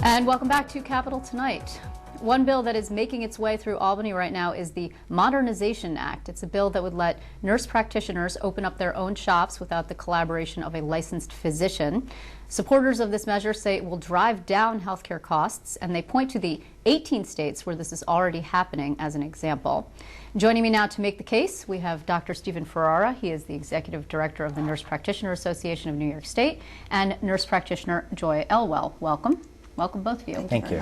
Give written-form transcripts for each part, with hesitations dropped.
And welcome back to Capitol Tonight. One bill that is making its way through Albany right now is the Modernization Act. It's a bill that would let nurse practitioners open up their own shops without the collaboration of a licensed physician. Supporters of this measure say it will drive down healthcare costs, and they point to the 18 states where this is already happening as an example. Joining me now to make the case, we have Dr. Stephen Ferrara. He is the Executive Director of the Nurse Practitioner Association of New York State, and nurse practitioner Joy Elwell. Welcome. Welcome, both of you. Thank you.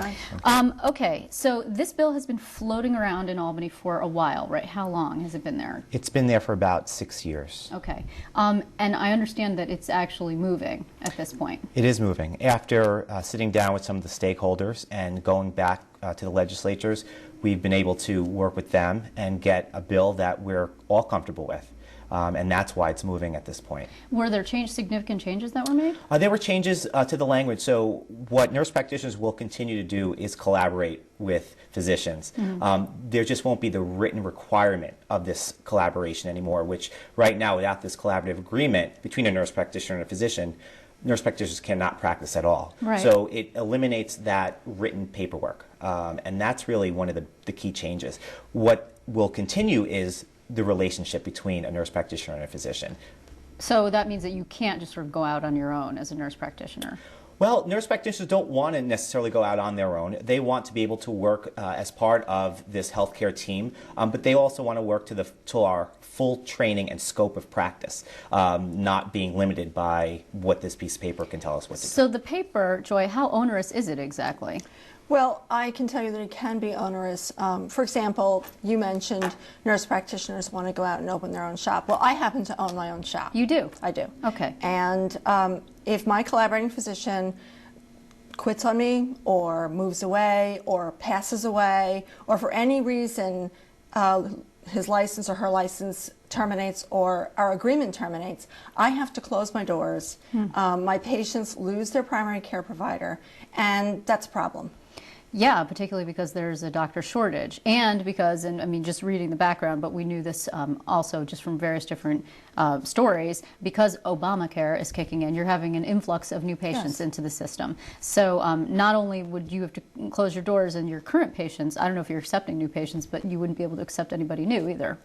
Okay, so this bill has been floating around in Albany for a while, right? How long has it been there? It's been there for about 6 years. Okay, and I understand that it's actually moving at this point. It is moving. After sitting down with some of the stakeholders and going back to the legislatures, we've been able to work with them and get a bill that we're all comfortable with. And that's why it's moving at this point. Were there significant changes that were made? There were changes to the language. So what nurse practitioners will continue to do is collaborate with physicians. There just won't be the written requirement of this collaboration anymore, which right now, without this collaborative agreement between a nurse practitioner and a physician, nurse practitioners cannot practice at all. Right. So it eliminates that written paperwork. And that's really one of the key changes. What will continue is the relationship between a nurse practitioner and a physician. So that means that you can't just sort of go out on your own as a nurse practitioner. Well, nurse practitioners don't want to necessarily go out on their own. They want to be able to work as part of this healthcare team, but they also want to work to our full training and scope of practice, not being limited by what this piece of paper can tell us what to do. So the paper, Joy, how onerous is it exactly? Well, I can tell you that it can be onerous. For example, you mentioned nurse practitioners want to go out and open their own shop. Well, I happen to own my own shop. You do? I do. Okay. And if my collaborating physician quits on me or moves away or passes away or for any reason his license or her license terminates or our agreement terminates, I have to close my doors. My patients lose their primary care provider, and that's a problem. Yeah, particularly because there's a doctor shortage, and because, and I mean, just reading the background, but we knew this also just from various different stories, because Obamacare is kicking in, you're having an influx of new patients into the system. So not only would you have to close your doors and your current patients, I don't know if you're accepting new patients, but you wouldn't be able to accept anybody new either.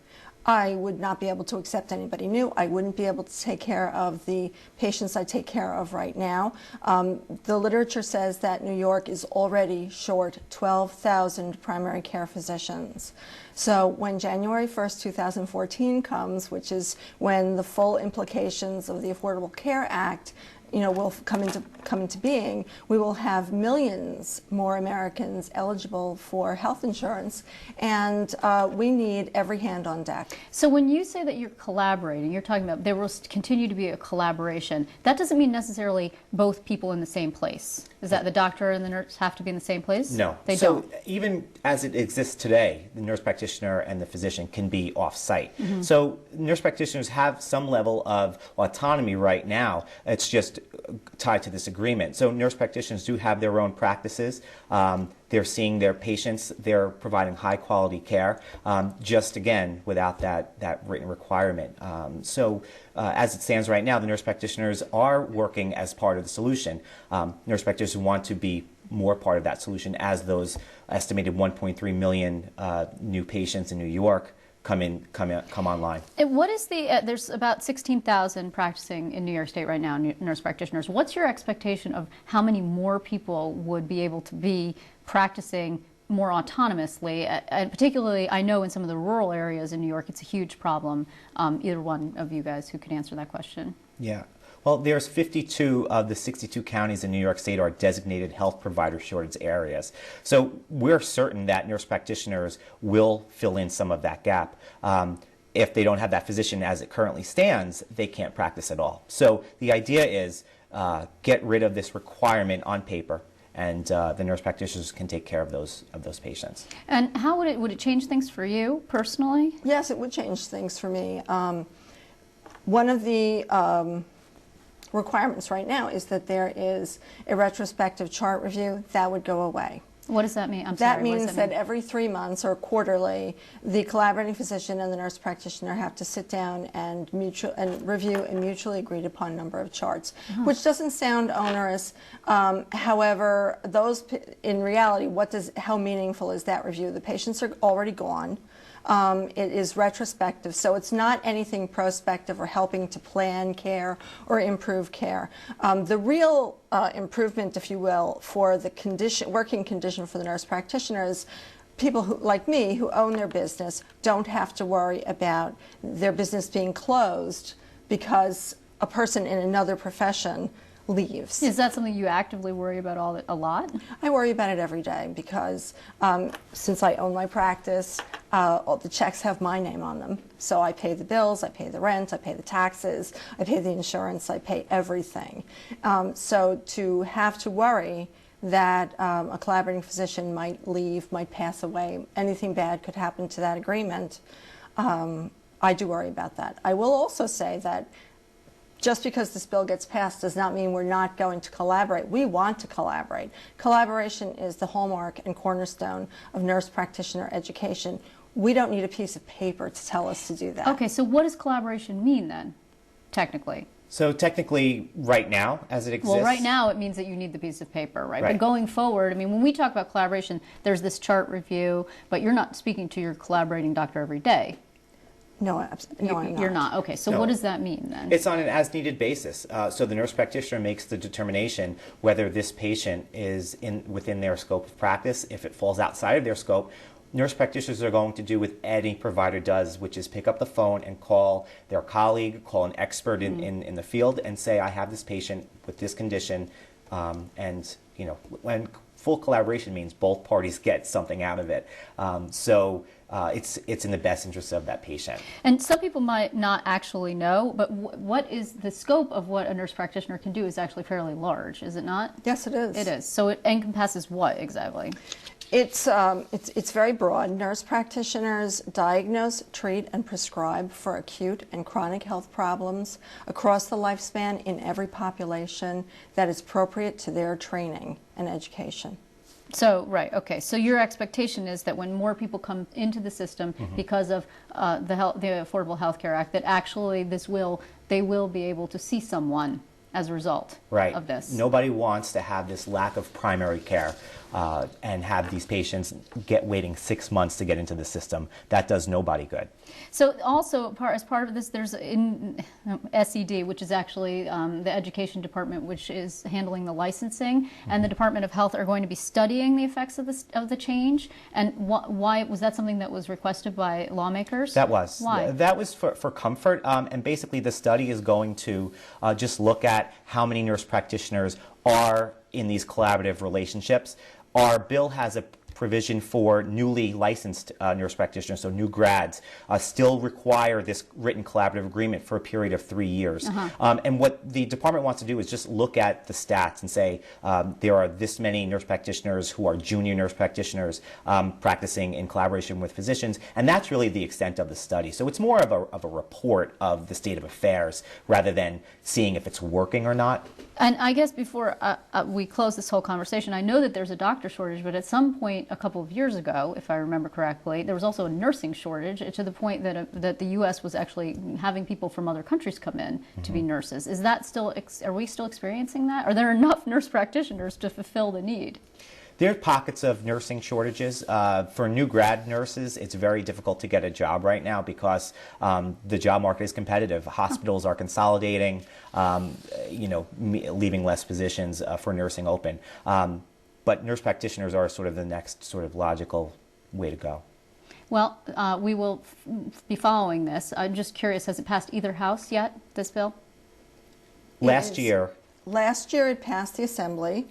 I would not be able to accept anybody new. I wouldn't be able to take care of the patients I take care of right now. The literature says that New York is already short 12,000 primary care physicians. So when January 1st, 2014 comes, which is when the full implications of the Affordable Care Act will come into being, we will have millions more Americans eligible for health insurance, and we need every hand on deck. So when you say that you're collaborating, you're talking about there will continue to be a collaboration. That doesn't mean necessarily both people in the same place. Is that the doctor and the nurse have to be in the same place? No. They don't. So even as it exists today, the nurse practitioner and the physician can be off-site. So nurse practitioners have some level of autonomy right now. It's just tied to this agreement. So nurse practitioners do have their own practices. They're seeing their patients. They're providing high quality care, just again without that written requirement. So as it stands right now, the nurse practitioners are working as part of the solution. Nurse practitioners want to be more part of that solution as those estimated 1.3 million new patients in New York come online. And what is the, there's about 16,000 practicing in New York State right now, nurse practitioners. What's your expectation of how many more people would be able to be practicing more autonomously? And particularly, I know in some of the rural areas in New York, it's a huge problem. Either one of you guys who could answer that question. Yeah. Well, there's 52 of the 62 counties in New York State are designated health provider shortage areas. So we're certain that nurse practitioners will fill in some of that gap. If they don't have that physician as it currently stands, they can't practice at all. So the idea is get rid of this requirement on paper, and the nurse practitioners can take care of those patients. And how would it change things for you personally? Yes, it would change things for me. One of the requirements right now is that there is a retrospective chart review. That would go away. What does that mean? I'm That sorry, what does means that that every 3 months or quarterly, the collaborating physician and the nurse practitioner have to sit down and review a mutually agreed upon number of charts, which doesn't sound onerous. However, in reality, how meaningful is that review? The patients are already gone. It is retrospective, so it's not anything prospective or helping to plan care or improve care. The real improvement, if you will, for the working condition for the nurse practitioner is people like me who own their business don't have to worry about their business being closed because a person in another profession leaves. Is that something you actively worry about a lot? I worry about it every day because since I own my practice, all the checks have my name on them. So I pay the bills, I pay the rent, I pay the taxes, I pay the insurance, I pay everything. So to have to worry that a collaborating physician might leave, might pass away, anything bad could happen to that agreement, I do worry about that. I will also say that just because this bill gets passed does not mean we're not going to collaborate. We want to collaborate. Collaboration is the hallmark and cornerstone of nurse practitioner education. We don't need a piece of paper to tell us to do that. Okay, so what does collaboration mean then, technically? So technically, right now, as it exists... Well, right now it means that you need the piece of paper, right? But going forward, I mean, when we talk about collaboration, there's this chart review, but you're not speaking to your collaborating doctor every day. No, I'm not. You're not. Okay, so what does that mean then? It's on an as-needed basis. So the nurse practitioner makes the determination whether this patient is within their scope of practice. If it falls outside of their scope, nurse practitioners are going to do what any provider does, which is pick up the phone and call their colleague, call an expert in the field, and say, I have this patient with this condition, and you know, when full collaboration means both parties get something out of it. It's in the best interest of that patient. And some people might not actually know, but what is the scope of what a nurse practitioner can do is actually fairly large, is it not? Yes, it is. It is. So it encompasses what exactly? It's very broad. Nurse practitioners diagnose, treat, and prescribe for acute and chronic health problems across the lifespan in every population that is appropriate to their training and education. So, right, okay. So your expectation is that when more people come into the system because of the Affordable Health Care Act, that actually they will be able to see someone as a result of this. Nobody wants to have this lack of primary care and have these patients waiting 6 months to get into the system. That does nobody good. So also, as part of this, there's SED, which is actually the Education Department, which is handling the licensing, and the Department of Health are going to be studying the effects of the change. And why was that something that was requested by lawmakers? That was. Why? That was for comfort, and basically the study is going to just look at how many nurse practitioners are in these collaborative relationships. Our bill has a provision for newly licensed nurse practitioners, so new grads, still require this written collaborative agreement for a period of 3 years. And what the department wants to do is just look at the stats and say there are this many nurse practitioners who are junior nurse practitioners practicing in collaboration with physicians, and that's really the extent of the study. So it's more of a report of the state of affairs rather than seeing if it's working or not. And I guess before we close this whole conversation, I know that there's a doctor shortage, but at some point a couple of years ago, if I remember correctly, there was also a nursing shortage to the point that the U.S. was actually having people from other countries come in to be nurses. Is that still, are we still experiencing that? Are there enough nurse practitioners to fulfill the need? There are pockets of nursing shortages. For new grad nurses, it's very difficult to get a job right now because the job market is competitive. Hospitals are consolidating, leaving less positions for nursing open. But nurse practitioners are sort of the next sort of logical way to go. Well, we will be following this. I'm just curious, has it passed either house yet, this bill? Last year it passed the Assembly,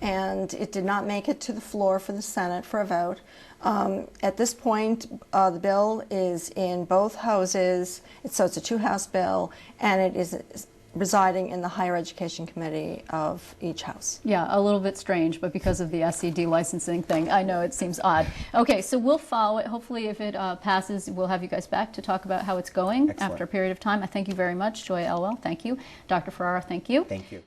and it did not make it to the floor for the Senate for a vote. At this point, the bill is in both houses, so it's a two-house bill, and it is residing in the Higher Education Committee of each house. Yeah, a little bit strange, but because of the SED licensing thing, I know it seems odd. Okay, so we'll follow it. Hopefully, if it passes, we'll have you guys back to talk about how it's going after a period of time. I thank you very much. Joy Elwell, thank you. Dr. Ferrara, thank you. Thank you.